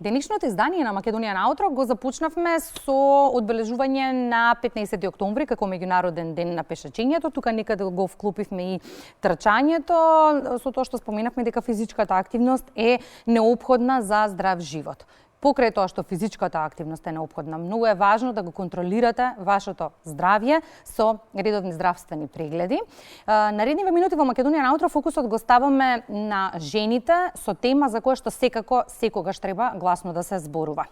денешното издание на Македонија наутро го започнавме со одбележување на 15 октомври како меѓународен ден на пешачењето. Тука некаде го вклупивме и трчањето, со тоа што споменавме дека физичката активност е неопходна за здрав живот. Покрај тоа што физичката активност е неопходна, многу е важно да го контролирате вашето здравје со редовни здравствени прегледи. Наредниве минути во Македонија наутро фокусот го ставаме на жените со тема за која што секогаш треба гласно да се зборува.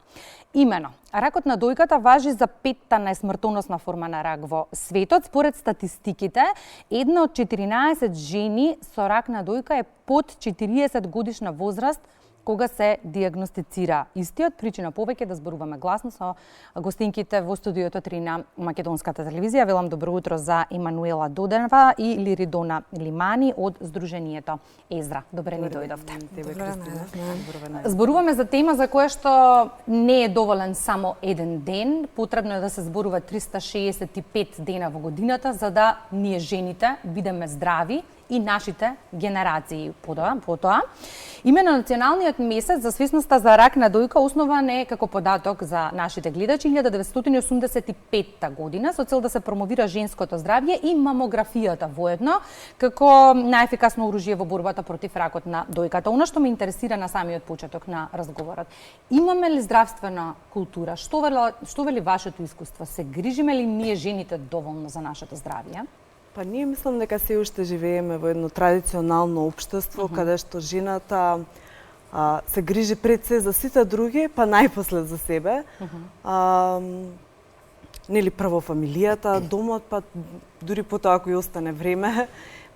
Имено, ракот на дојката важи за 5-та најсмртоносна форма на рак во светот. Според статистиките, една од 14 жени со рак на дојка е под 40 годишна возраст кога се диагностицира истиот. Причина повеќе да зборуваме гласно со гостинките во студиото 3 на Македонската телевизија. Велам добро утро за Емануела Доденова и Лиридона Лимани од Сдруженијето Езра. Добре ни дојдовте. Зборуваме за тема за која што не е доволен само еден ден. Потребно е да се зборува 365 дена во годината за да ние жените бидеме здрави и нашите генерации потоа. Имено националниот месец за свесноста за рак на дојка основан е како податок за нашите гледачи 1985 година со цел да се промовира женското здравје и мамографијата воедно како најефикасно оружје во борбата против ракот на дојката. Она што ме интересира на самиот почеток на разговорот. Имаме ли здравствена култура? Што вели вашето искуство? Се грижиме ли ние жените доволно за нашето здравје? Па ние мислам дека се уште живееме во едно традиционално општество каде што жената се грижи пред се за сите други, па најпосле за себе. Нели прво фамилијата, домот, па дури потоа ако и остане време,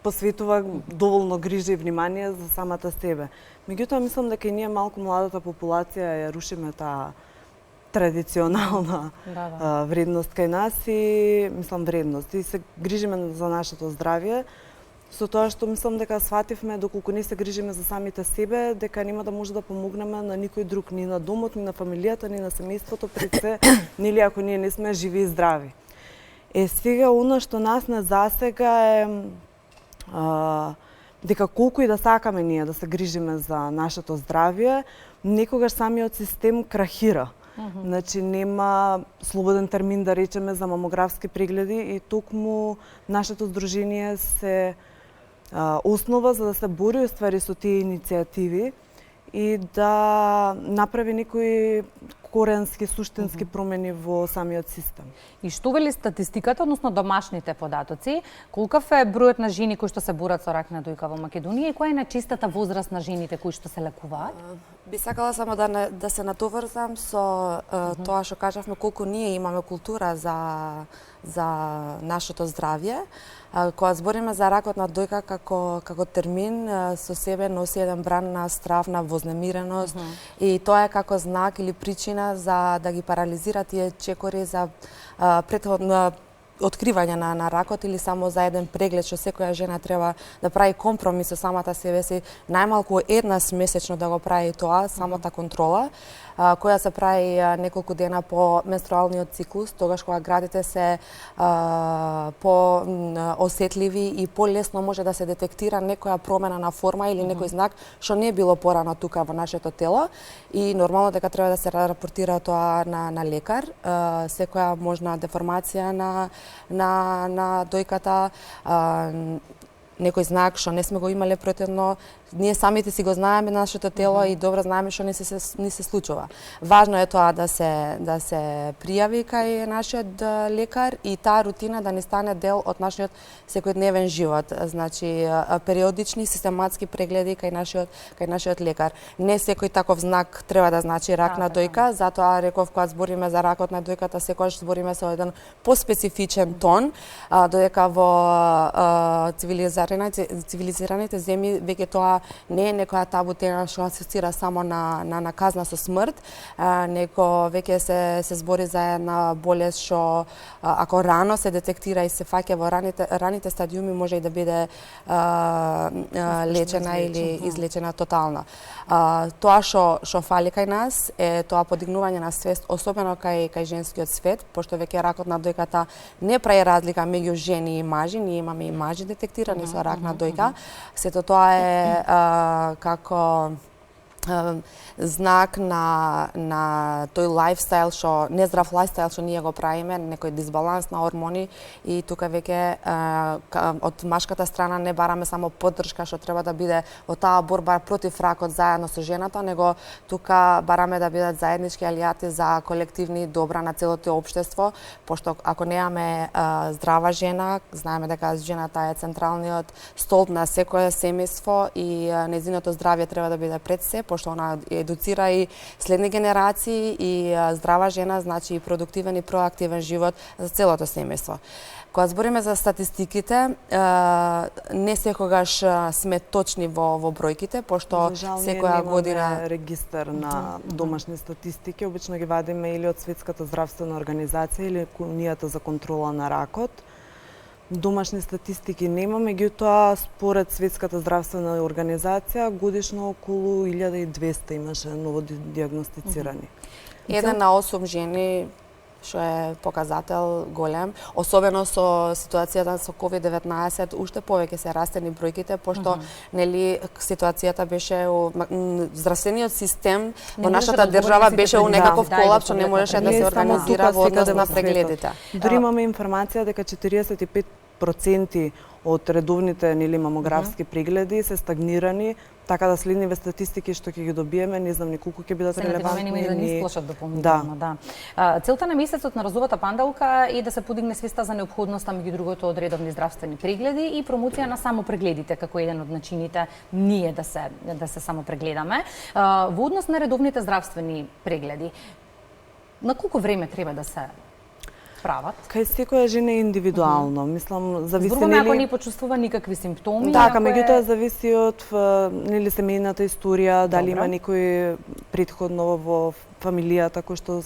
посветува доволно грижа и внимание за самата себе. Меѓутоа мислам дека и ние малку младата популација ја рушиме таа традиционална вредност кај нас и мислам вредност и се грижиме за нашето здравје со тоа што мислам дека свативме доколку не се грижиме за самите себе дека нема да може да помогнеме на никој друг, ни на домот, ни на фамилијата, ни на семејството пред се, нели ако ние не сме живи и здрави. Сега она што нас не засега е дека колку и да сакаме ние да се грижиме за нашето здравје, некогаш самиот систем крахира. Значи нема слободен термин да речеме за мамографски прегледи и токму нашето здружение се основа за да се бори ствари со тие иницијативи и да направи некои коренски, суштински промени во самиот систем. И што вели статистиката, односно домашните податоци? Колкав е бројот на жени кои што се борат со рак на дојка во Македонија и која е најчестата возраст на жените кои што се лекуваат? Би сакала само да се натоврзам со тоа што кажавме колку ние имаме култура за нашето здравје. Кога збориме за ракот на дојка како термин, со себе носи еден бран на страв, на вознемиреност и тоа е како знак или причина за да ги парализира тие чекори за претходно откривање на ракот или само за еден преглед што секоја жена треба да прави компромис со самата себе си, најмалку еднаш месечно да го прави тоа, самата контрола, која се прави неколку дена по менструалниот циклус, тогаш кога градите се по-осетливи и полесно може да се детектира некоја промена на форма или некој знак што не било порано тука во нашето тело и нормално дека треба да се рапортира тоа на лекар, секоја можна деформација на дојката, некој знак што не сме го имале претhodно, ние самите си го знаеме нашето тело и добро знаеме што не се случува. Важно е тоа да се пријави кај нашиот лекар и таа рутина да не стане дел од нашиот секојдневен живот. Значи периодични систематски прегледи кај нашиот лекар. Не секој таков знак треба да значи рак на дојка, затоа реков кога збориме за ракот на дојката секогаш збориме со еден поспецифичен тон, додека во цивилизираните земји веќе тоа не е некоја табу тема што асоцира само на казна со смрт, неко веќе се збори за една болест што ако рано се детектира и се фаќа во раните стадиуми може и да биде лечена или излечена тотално. Тоа што фали кај нас е тоа подигнување на свест, особено кај женскиот свет, пошто веќе ракот на дојката не прави разлика меѓу жени и мажи, ние имаме и мажи детектирани со рак на дојка. Сето тоа е како знак на тој лајфстайл што нездрав лајфстайл што ние го правиме, некој дисбаланс на гормони и тука веќе од машката страна не бараме само поддршка што треба да биде во таа борба против ракот заедно со жената, него тука бараме да бидат заеднички алијати за колективни добра на целото општество, пошто ако немаме здрава жена, знаеме дека жената е централниот столб на секое семејство и нејзиното здравје треба да биде пред се, пошто она едуцира и следни генерации и здрава жена значи и продуктивен и проактивен живот за целото семејство. Кога збориме за статистиките, не секогаш сме точни во бројките, пошто секоја година регистар на домашни статистики, обично ги вадиме или од Светската здравствена организација или Унијата за контрола на ракот. Домашни статистики нема, меѓутоа според Светската здравствена организација годишно околу 1200 имаше новодијагностицирани. 1 на 8 жени, што е показател голем, особено со ситуацијата со COVID-19, уште повеќе се растени бројките, пошто нели ситуацијата беше здравствениот систем во нашата држава беше у некаков колапс, што не можеше да се организира во однос на прегледите. Дури имаме информација дека 45% од редовните нели мамографски прегледи се стагнирани, така да следниве статистики што ќе ги добиеме, не знам ни колку ќе бидат релевантни. Нема да ни сплошат дополнително, да. Целта на месецот на розовата пандалка е да се подигне свеста за неопходноста меѓу другото од редовни здравствени прегледи и промоција на самопрегледите како еден од начините ние да се самопрегледаме. Во однос на редовните здравствени прегледи, на колку време треба да се прават? Кај секоја жена е индивидуално. Мислам, зависи зборуваме ако не почувствува никакви симптоми. Така, меѓутоа зависи од нели семејната историја, дали има некој претходно во фамилијата кој што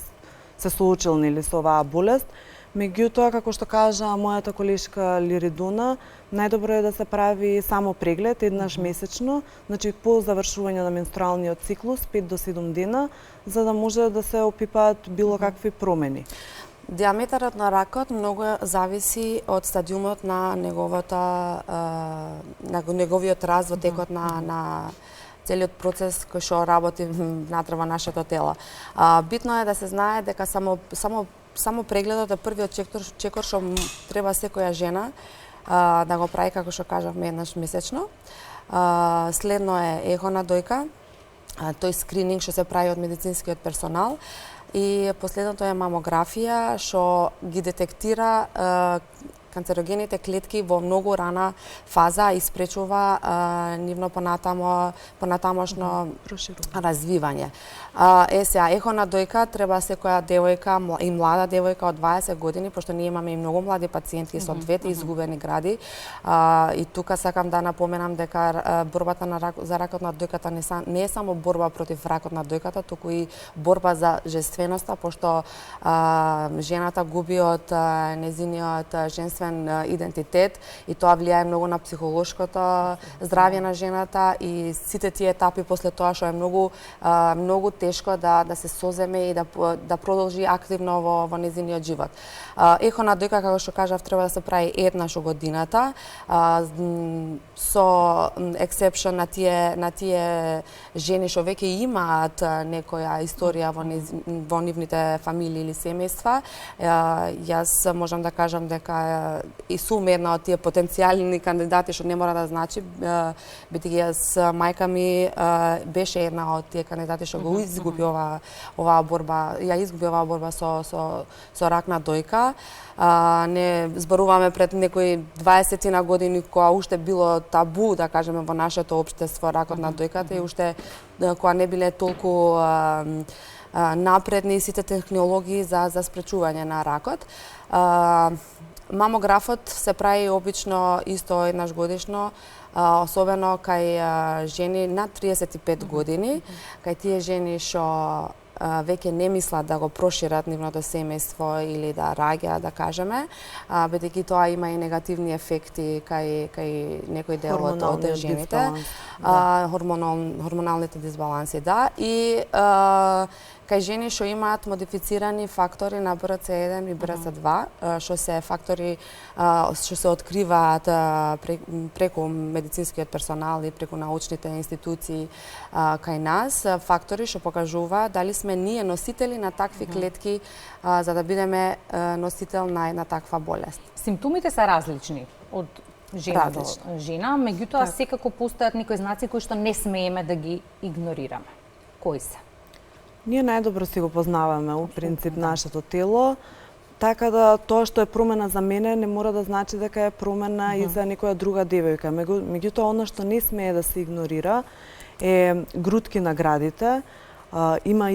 се соочил нели со оваа болест. Меѓутоа, како што кажа мојата колешка Лиридуна, најдобро е да се прави само преглед еднаш месечно, значи по завршување на менструалниот циклус 5 до 7 дена, за да може да се опипаат било какви промени. Диаметарот на ракот многу зависи од стадиумот на неговиот раз во текот на целиот процес кој што работи внатре во нашето тело. Битно е да се знае дека само прегледот е првиот чекор што треба секоја жена да го прави, како што кажавме, еднаш месечно. Следно е ехо на дојка, тој скрининг што се прави од медицинскиот персонал. И последното е мамографија, што ги детектира канцерогените клетки во многу рана фаза и спречува нивно понатамошно развивање. Сега, ехо на дојка треба секоја девојка и млада девојка од 20 години, пошто ние имаме и многу млади пациентки со двете изгубени гради. И тука сакам да напоменам дека борбата за ракот на дојката не е само борба против ракот на дојката, туку и борба за женственоста, пошто жената губи од незиниот женствен идентитет и тоа влијае многу на психолошкото здравје на жената и сите тие етапи после тоа што е многу тешко да се соземе и да продолжи активно во незиниот живот. Ехо на дојка, како што кажав, треба да се прави еднаш во годината, со ексепшн на тие жени што веќе имаат некоја историја во нивните фамилии или семејства. Јас можам да кажам дека и сум една од тие потенцијални кандидати, што не мора да значи, бидејќи јас мајка ми беше една од тие кандидати што го изгуби оваа борба. Ја изгуби оваа борба со рак на дојка. Не зборуваме пред некои 20 на години кога уште било табу, да кажеме, во нашето општество ракот на дојката и уште кога не биле толку напредни сите технологии за спречување на ракот. Мамографот се прави обично исто еднаш годишно, особено кај жени над 35 години, кај тие жени што веќе не мислат да го прошират нивното семејство или да раѓаат, да кажеме, бидејќи тоа има и негативни ефекти кај некој дел од жените. Хормоналните дисбаланси, да. И кај жени што имаат модифицирани фактори на БРЦ1 и БРЦ2, што се фактори што се откриваат преку медицинскиот персонал и преку научните институции кај нас, фактори што покажуваат дали сме ние носители на такви клетки за да бидеме носител на една таква болест. Симптомите се различни од жена до жена, меѓутоа секако постојат некои знаци кои што не смееме да ги игнорираме. Кои се? Ние најдобро си го познаваме у принцип нашето тело, така да тоа што е промена за мене не мора да значи дека е промена и за некоја друга девојка. Меѓутоа она што не смее да се игнорира е грудки на градите, има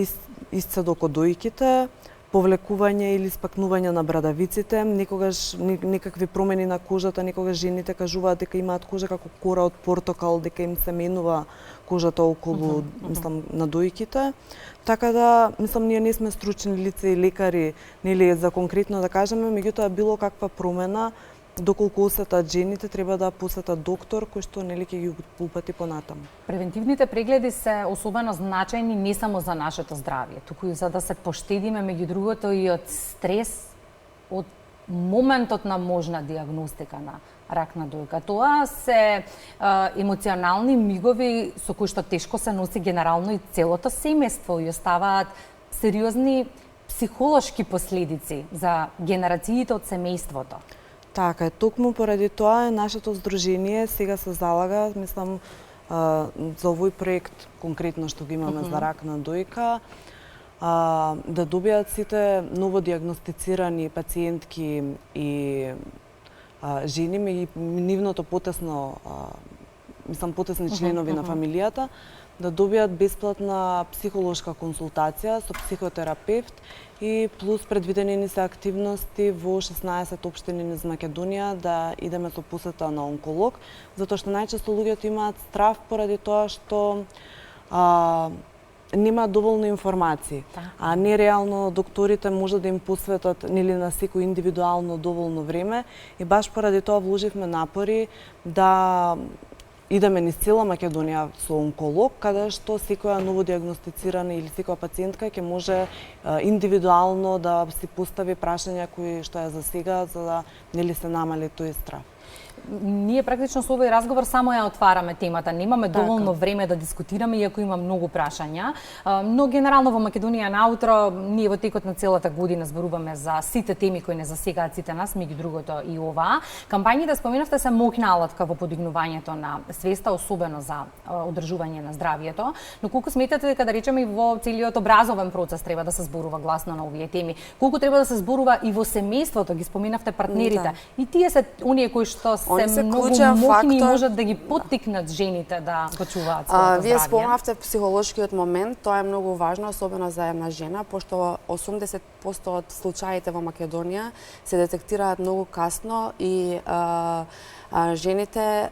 исцедок од дојките, повлекување или спакнување на брадавиците, некогаш некакви промени на кожата, некогаш жените кажуваат дека имаат кожа како кора од портокал, дека им се менува кожата околу, мислам, на дојките. Така да, мислам, ние не сме стручни лица и лекари, нели, за конкретно да кажеме, меѓутоа било каква промена, доколку осетат жените, треба да посетат доктор кој што нели ќе ги упати понатаму. Превентивните прегледи се особено значајни не само за нашето здравје, туку и за да се поштедиме меѓу другото и од стрес, од моментот на можна диагностика на рак на дојка. Тоа се емоционални мигови со кои што тешко се носи генерално и целото семејство и оставаат сериозни психолошки последици за генерациите од семејството. Така е, токму поради тоа нашето здружение сега се залага, мислам, за овој проект конкретно што го имаме за рак на дојка, да добијат сите новодиагностицирани пациентки и жени и нивното потесно, мислам, потесни членови на фамилијата, да добијат бесплатна психолошка консултација со психотерапевт и плюс предвидени се активности во 16 општини низ Македонија да идеме со посета на онколог, затоа што најчесто луѓето имаат страв поради тоа што нема доволно информации, а не реално докторите може да им посветат нели на секој индивидуално доволно време и баш поради тоа вложивме напори да идеме низ цела Македонија со онколог, каде што секоја новодиагностицирана или секоја пациентка ќе може индивидуално да си постави прашања кои што ја засега за да нели се намали тој страв. Ние практично со овој разговор само ја отвараме темата, немаме доволно време да дискутираме, иако има многу прашања. Но генерално во Македонија наутро, ние во текот на целата година зборуваме за сите теми кои не засегаат сите нас, меѓу другото и оваа. Кампањите, споменавте, се моќна алатка во подигнувањето на свеста, особено за одржување на здравјето, но колку сметате дека, да речеме, и во целиот образовен процес треба да се зборува гласно на овие теми? Колку треба да се зборува и во семејството, ги споменавте партнерите, и тие се оние кои што се многу моќни и можат да ги поттикнат жените да почуваат своето здравје. Вие спомнавте психолошкиот момент, тоа е многу важно, особено за една жена, пошто 80% од случаите во Македонија се детектираат многу касно и жените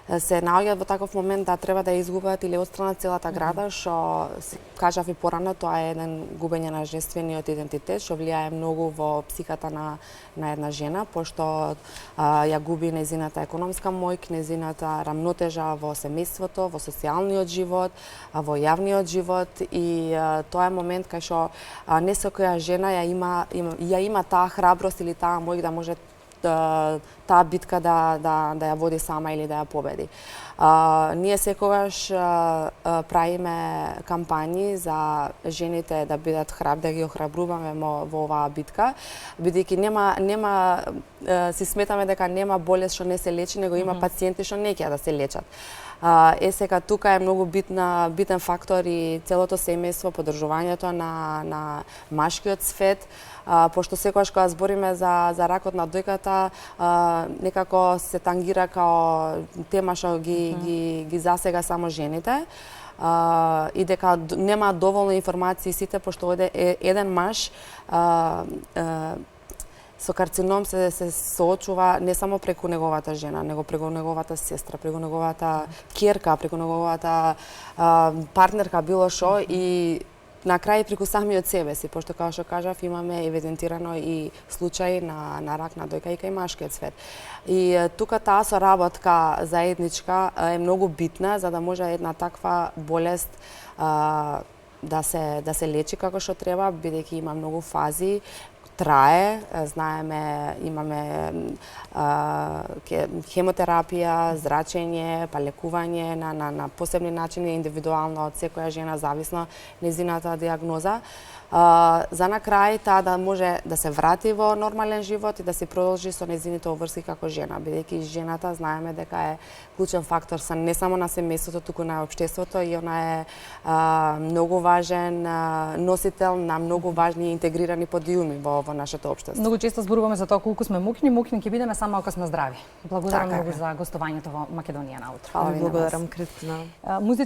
се наоѓаат во таков момент да треба да изгубат или отстранат целата града, што кажав и порано, тоа е еден губење на женствениот идентитет, што влијае многу во психата на една жена, пошто ја губи незината економска моќ, незината рамнотежа во семејството, во социјалниот живот, во јавниот живот и тоа е момент кај што не секоја жена ја има таа храброст или таа моќ да може таа битка да ја води сама или да ја победи. Ние секогаш правиме кампањи за жените да бидат да ги охрабруваме во оваа битка, бидејќи нема си сметаме дека нема болест што не се лечи, него има пациенти што не ќе да се лечат. Сега тука е многу битен фактор и целото семејство, поддржувањето на машкиот свет, пошто секогаш кога збориме за ракот на дојката, некако се тангира као тема што ги засега само жените и дека нема доволно информации сите, пошто еден маж со карцином се соочува не само преку неговата жена, него преку неговата сестра, преку неговата ќерка, преку неговата партнерка, било што, и на крај преку самиот себе си, пошто како што кажав имаме евидентирано и случаи на рак на дојка и кај машкиот свет. И тука таа соработка заедничка е многу битна за да може една таква болест да се лечи како што треба, бидејќи има многу фази, трае, знаеме, имаме хемотерапија, зрачење, па лекување на посебни начини, индивидуално од секоја жена, зависно нејзината диагноза. За на крај таа да може да се врати во нормален живот и да се продолжи со нејзините обврски како жена, бидејќи жената знаеме дека е клучен фактор не само на семејството, туку на општеството и она е многу важен носител на многу важни интегрирани подиуми во нашето општество. Многу често зборуваме за тоа колку сме мукни ќе бидеме само ако сме здрави. Благодарам Така многу за гостувањето во Македонија наутро. Фала ви на вас. Благодарам, Кристина.